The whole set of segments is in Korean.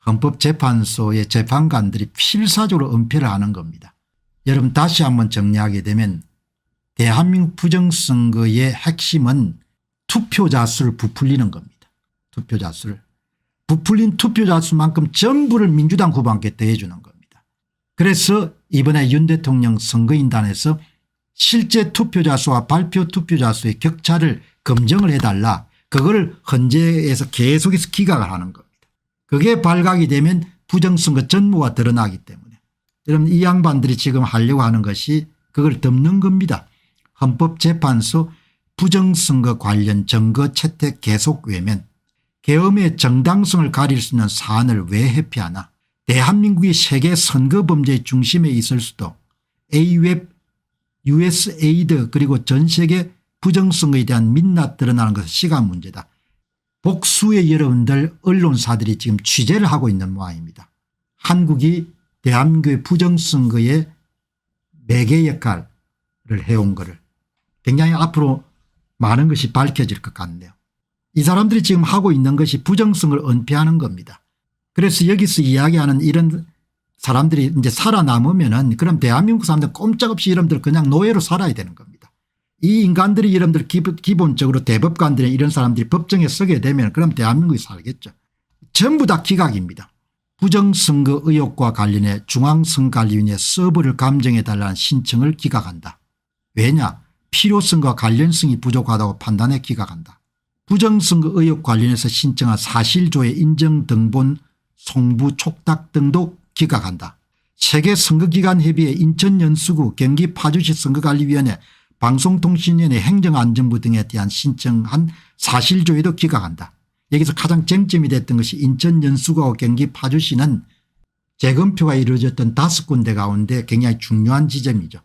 헌법재판소의 재판관들이 필사적으로 은폐를 하는 겁니다. 여러분 다시 한번 정리하게 되면 대한민국 부정선거의 핵심은 투표자 수를 부풀리는 겁니다. 투표자 수를. 부풀린 투표자 수만큼 전부를 민주당 후보한테 더해주는 겁니다. 그래서 이번에 윤 대통령 선거인단에서 실제 투표자 수와 발표 투표자 수의 격차를 검증을 해달라. 그걸 헌재에서 계속해서 기각을 하는 겁니다. 그게 발각이 되면 부정선거 전무가 드러나기 때문에 여러분 이 양반들이 지금 하려고 하는 것이 그걸 덮는 겁니다. 헌법재판소 부정선거 관련 증거 채택 계속 외면 계엄의 정당성을 가릴 수 있는 사안을 왜 회피하나. 대한민국이 세계 선거범죄의 중심에 있을 수도 AWEB, USAID 그리고 전 세계 부정선거에 대한 민낯 드러나는 것은 시간 문제다. 복수의 여러분들 언론사들이 지금 취재를 하고 있는 모양입니다. 한국이 대한민국의 부정선거의 매개 역할을 해온 것을 굉장히 앞으로 많은 것이 밝혀질 것 같네요. 이 사람들이 지금 하고 있는 것이 부정성을 은폐하는 겁니다. 그래서 여기서 이야기하는 이런 사람들이 이제 살아남으면은 그럼 대한민국 사람들 꼼짝없이 여러분들 그냥 노예로 살아야 되는 겁니다. 이 인간들이 여러분들 기본적으로 대법관들이 이런 사람들이 법정에 서게 되면 그럼 대한민국이 살겠죠. 전부 다 기각입니다. 부정선거 의혹과 관련해 중앙선거관리위원회 서버를 감정해 달라는 신청을 기각한다. 왜냐? 필요성과 관련성이 부족하다고 판단해 기각한다. 부정선거 의혹 관련해서 신청한 사실조회 인정 등본 송부 촉탁 등도 기각한다. 세계선거기관협의회 인천연수구 경기 파주시 선거관리위원회 방송통신위원회 행정안전부 등에 대한 신청한 사실조회도 기각한다. 여기서 가장 쟁점이 됐던 것이 인천연수구하고 경기 파주시는 재검표가 이루어졌던 5군데 가운데 굉장히 중요한 지점이죠.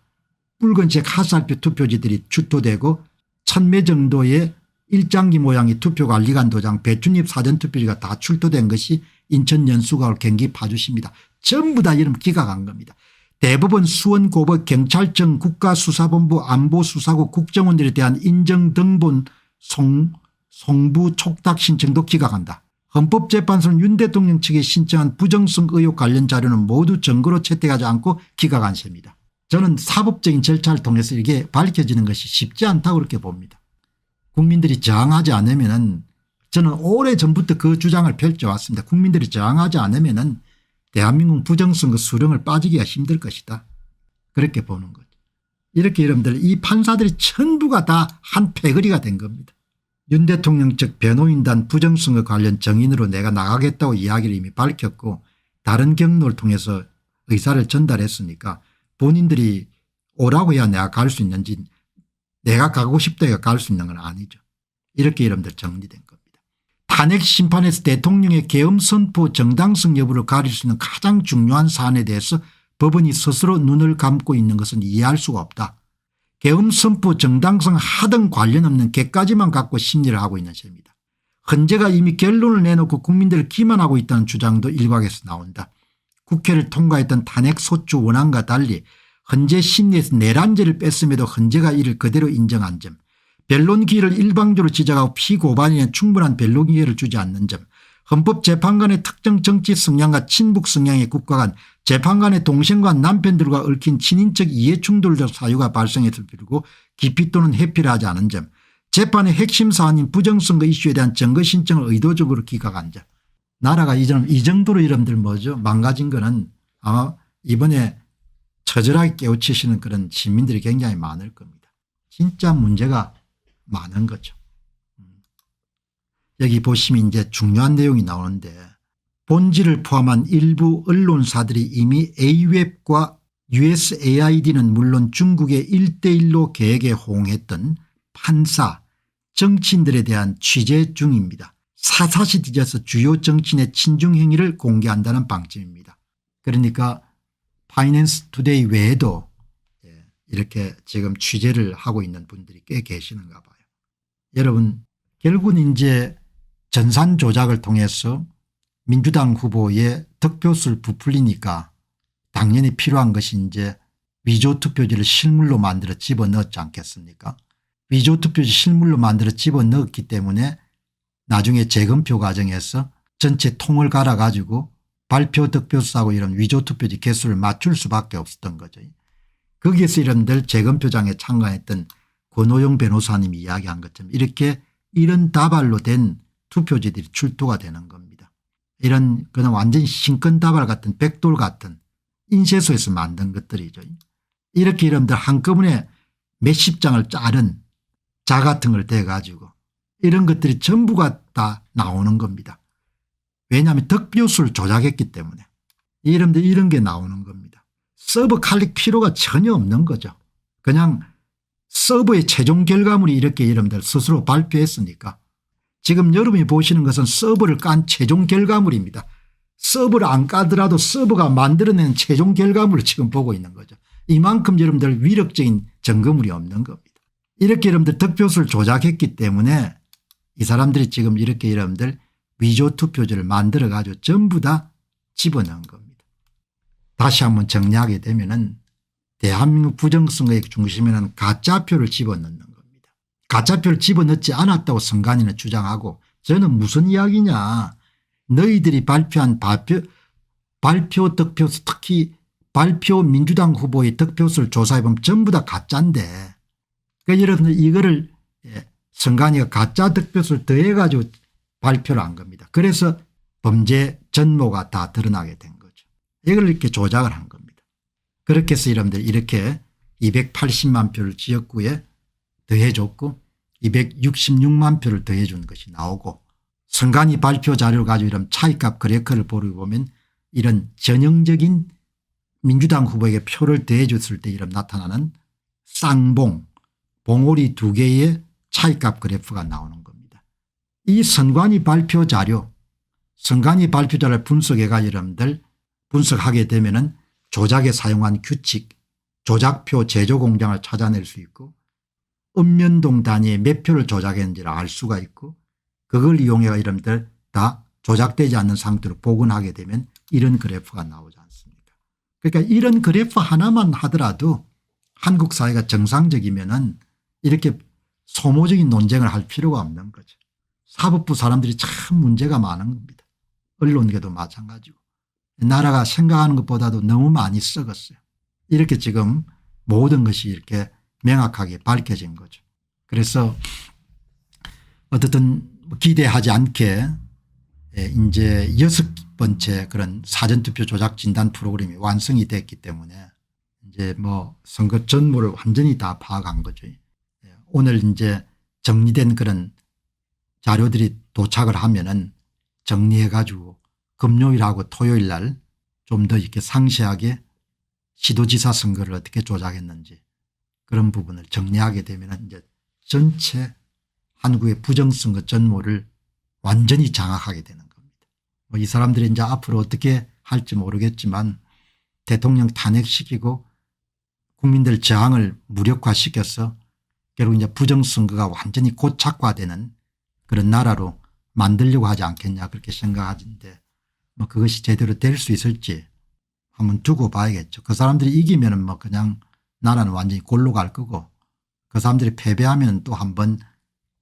붉은색 하살표 투표지들이 출토되고 1000매 정도의 일장기 모양의 투표관리관 도장 배춧잎 사전투표지가 다 출토된 것이 인천 연수구하고 경기 파주시입니다. 전부 다 이름 기각한 겁니다. 대법원 수원고법 경찰청 국가수사본부 안보수사국 국정원들에 대한 인정 등본 송부 촉탁 신청도 기각한다. 헌법재판소는 윤 대통령 측에 신청한 부정성 의혹 관련 자료는 모두 증거로 채택하지 않고 기각한 셈입니다. 저는 사법적인 절차를 통해서 이게 밝혀지는 것이 쉽지 않다고 그렇게 봅니다. 국민들이 저항하지 않으면은 저는 오래전부터 그 주장을 펼쳐왔습니다. 국민들이 저항하지 않으면은 대한민국 부정선거 수렁을 빠지기가 힘들 것이다. 그렇게 보는 거죠. 이렇게 여러분들 이 판사들이 전부가 다 한 패거리가 된 겁니다. 윤 대통령 측 변호인단 부정선거 관련 정인으로 내가 나가겠다고 이야기를 이미 밝혔고 다른 경로를 통해서 의사를 전달했으니까 본인들이 오라고 해야 내가 갈 수 있는지 내가 가고 싶다 해야 갈 수 있는 건 아니죠. 이렇게 여러분들 정리된 겁니다. 탄핵 심판에서 대통령의 계엄 선포 정당성 여부를 가릴 수 있는 가장 중요한 사안에 대해서 법원이 스스로 눈을 감고 있는 것은 이해할 수가 없다. 계엄 선포 정당성 하등 관련 없는 객까지만 갖고 심리를 하고 있는 셈입니다. 헌재가 이미 결론을 내놓고 국민들을 기만하고 있다는 주장도 일각에서 나온다. 국회를 통과했던 탄핵 소추 원안과 달리 헌재 심리에서 내란죄를 뺐음에도 헌재가 이를 그대로 인정한 점, 변론 기회를 일방적으로 지적하고 피고반인에 충분한 변론 기회를 주지 않는 점, 헌법재판관의 특정 정치 성향과 친북 성향의 국가 간 재판관의 동생과 남편들과 얽힌 친인척 이해충돌적 사유가 발생했을 필요고 기피 또는 회피를 하지 않은 점, 재판의 핵심 사안인 부정선거 이슈에 대한 증거 신청을 의도적으로 기각한 점. 나라가 이 정도로 여러분들 뭐죠 망가진 거는 아마 이번에 처절하게 깨우치시는 그런 시민들이 굉장히 많을 겁니다. 진짜 문제가 많은 거죠. 여기 보시면 이제 중요한 내용이 나오는데 본질을 포함한 일부 언론사들이 이미 AWEB과 USAID는 물론 중국의 1:1로 계획에 호응했던 판사 정치인들에 대한 취재 중입니다. 사사시 뒤져서 주요 정치인의 친중 행위를 공개한다는 방침입니다. 그러니까 파이낸스 투데이 외에도 이렇게 지금 취재를 하고 있는 분들이 꽤 계시는가 봐요. 여러분 결국은 이제 전산 조작을 통해서 민주당 후보의 득표수를 부풀리니까 당연히 필요한 것이 이제 위조 투표지를 실물로 만들어 집어넣었지 않겠습니까? 위조 투표지 실물로 만들어 집어넣었기 때문에 나중에 재검표 과정에서 전체 통을 갈아 가지고 발표 득표수하고 이런 위조투표지 개수를 맞출 수밖에 없었던 거죠. 거기에서 이런들 재검표장에 참가했던 권오영 변호사님이 이야기한 것처럼 이렇게 이런 다발로 된 투표지들이 출토가 되는 겁니다. 이런 그냥 완전히 신권 다발 같은 백돌 같은 인쇄소에서 만든 것들이죠. 이렇게 여러분들 한꺼번에 몇십 장을 자른 자 같은 걸 대가지고 이런 것들이 전부가 다 나오는 겁니다. 왜냐하면 득표수를 조작했기 때문에 여러분들 이런 게 나오는 겁니다. 서버 칼릭 필요가 전혀 없는 거죠. 그냥 서버의 최종 결과물이 이렇게 여러분들 스스로 발표했으니까 지금 여러분이 보시는 것은 서버를 깐 최종 결과물입니다. 서버를 안 까더라도 서버가 만들어낸 최종 결과물을 지금 보고 있는 거죠. 이만큼 여러분들 위력적인 증거물이 없는 겁니다. 이렇게 여러분들 득표수를 조작했기 때문에 이 사람들이 지금 이렇게 여러분들 위조투표지를 만들어 가지고 전부 다 집어넣은 겁니다. 다시 한번 정리하게 되면은 대한민국 부정선거의 중심에는 가짜표를 집어넣는 겁니다. 가짜표를 집어넣지 않았다고 선관위는 주장하고 저는 무슨 이야기냐. 너희들이 발표한 발표 득표수 특히 발표 민주당 후보의 득표수를 조사해보면 전부 다 가짜인데 그러니까 여러분들 이거를 선관위가 가짜 득표수를 더해가지고 발표를 한 겁니다. 그래서 범죄 전모가 다 드러나게 된 거죠. 이걸 이렇게 조작을 한 겁니다. 그렇게 해서 여러분들 이렇게 280만 표를 지역구에 더해줬고 266만 표를 더해준 것이 나오고 선관위 발표 자료를 가지고 이런 차이값 그래프를 보면 이런 전형적인 민주당 후보에게 표를 더해줬을 때 이런 나타나는 쌍봉 봉오리 두 개의 차이값 그래프가 나오는 겁니다. 이 선관위 발표 자료 선관위 발표 자료를 분석해가 여러분들 분석하게 되면은 조작에 사용한 규칙 조작표 제조 공장을 찾아낼 수 있고 읍면동 단위에 몇 표를 조작했는지를 알 수가 있고 그걸 이용해 여러분들 다 조작되지 않는 상태로 복원하게 되면 이런 그래프가 나오지 않습니까? 그러니까 이런 그래프 하나만 하더라도 한국 사회가 정상적이면은 이렇게 소모적인 논쟁을 할 필요가 없는 거죠. 사법부 사람들이 참 문제가 많은 겁니다. 언론계도 마찬가지고 나라가 생각하는 것보다도 너무 많이 썩었어요. 이렇게 지금 모든 것이 이렇게 명확하게 밝혀진 거죠. 그래서 어떻든 기대하지 않게 이제 6번째 그런 사전투표 조작 진단 프로그램이 완성이 됐기 때문에 이제 뭐 선거 전모를 완전히 다 파악한 거죠. 오늘 이제 정리된 그런 자료들이 도착을 하면은 정리해 가지고 금요일하고 토요일 날 좀 더 이렇게 상세하게 시도지사 선거를 어떻게 조작했는지 그런 부분을 정리하게 되면 이제 전체 한국의 부정선거 전모를 완전히 장악하게 되는 겁니다. 뭐 이 사람들이 이제 앞으로 어떻게 할지 모르겠지만 대통령 탄핵시키고 국민들 저항을 무력화시켜서 결국 이제 부정선거가 완전히 고착화되는 그런 나라로 만들려고 하지 않겠냐 그렇게 생각하는데 뭐 그것이 제대로 될 수 있을지 한번 두고 봐야겠죠. 그 사람들이 이기면은 뭐 그냥 나라는 완전히 골로 갈 거고 그 사람들이 패배하면 또 한번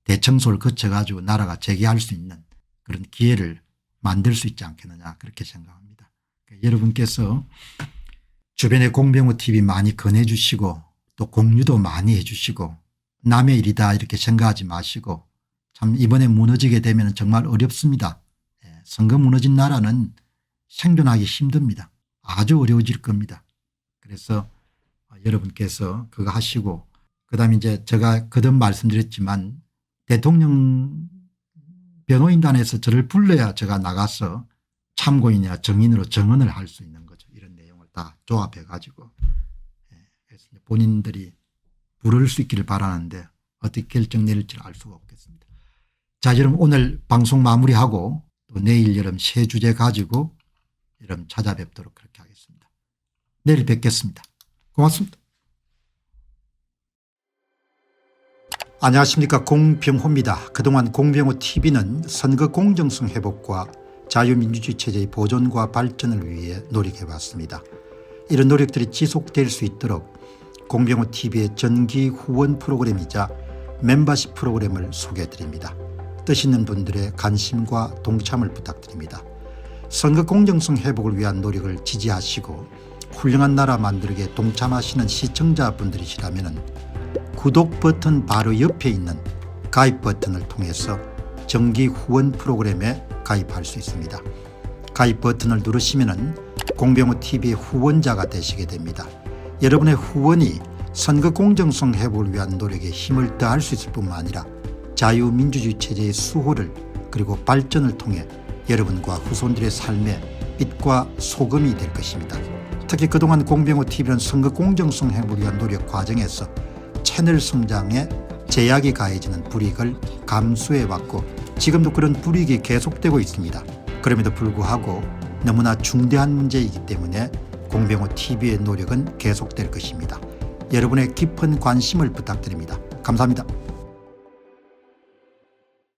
대청소를 거쳐 가지고 나라가 재개할 수 있는 그런 기회를 만들 수 있지 않겠느냐 그렇게 생각합니다. 그러니까 여러분께서 주변에 공병호 TV 많이 권해 주시고 또 공유도 많이 해 주시고 남의 일이다 이렇게 생각하지 마시고 참 이번에 무너지게 되면 정말 어렵습니다. 선거 무너진 나라는 생존하기 힘듭니다. 아주 어려워질 겁니다. 그래서 여러분께서 그거 하시고 그다음에 이제 제가 거듭 말씀드렸지만 대통령 변호인단에서 저를 불러야 제가 나가서 참고인이나 정인으로 정언을 할 수 있는 거죠. 이런 내용을 다 조합해 가지고 그래서 본인들이 부를 수 있기를 바라는데 어떻게 결정 내릴지 알 수가 없겠습니다. 자, 여러분 오늘 방송 마무리하고 또 내일 여러분 새 주제 가지고 여러분 찾아뵙도록 그렇게 하겠습니다. 내일 뵙겠습니다. 고맙습니다. 안녕하십니까, 공병호입니다. 그동안 공병호 TV는 선거 공정성 회복과 자유민주주의 체제의 보존과 발전을 위해 노력해왔습니다. 이런 노력들이 지속될 수 있도록 공병호 TV의 정기 후원 프로그램이자 멤버십 프로그램을 소개해드립니다. 뜻 있는 분들의 관심과 동참을 부탁드립니다. 선거 공정성 회복을 위한 노력을 지지하시고 훌륭한 나라 만들기에 동참하시는 시청자분들이시라면 구독 버튼 바로 옆에 있는 가입 버튼을 통해서 정기 후원 프로그램에 가입할 수 있습니다. 가입 버튼을 누르시면 공병호TV의 후원자가 되시게 됩니다. 여러분의 후원이 선거 공정성 회복을 위한 노력에 힘을 더할 수 있을 뿐만 아니라 자유민주주의 체제의 수호를 그리고 발전을 통해 여러분과 후손들의 삶에 빛과 소금이 될 것입니다. 특히 그동안 공병호TV는 선거 공정성 회복을 위한 노력 과정에서 채널 성장에 제약이 가해지는 불이익을 감수해왔고 지금도 그런 불이익이 계속되고 있습니다. 그럼에도 불구하고 너무나 중대한 문제이기 때문에 공병호TV의 노력은 계속될 것입니다. 여러분의 깊은 관심을 부탁드립니다. 감사합니다.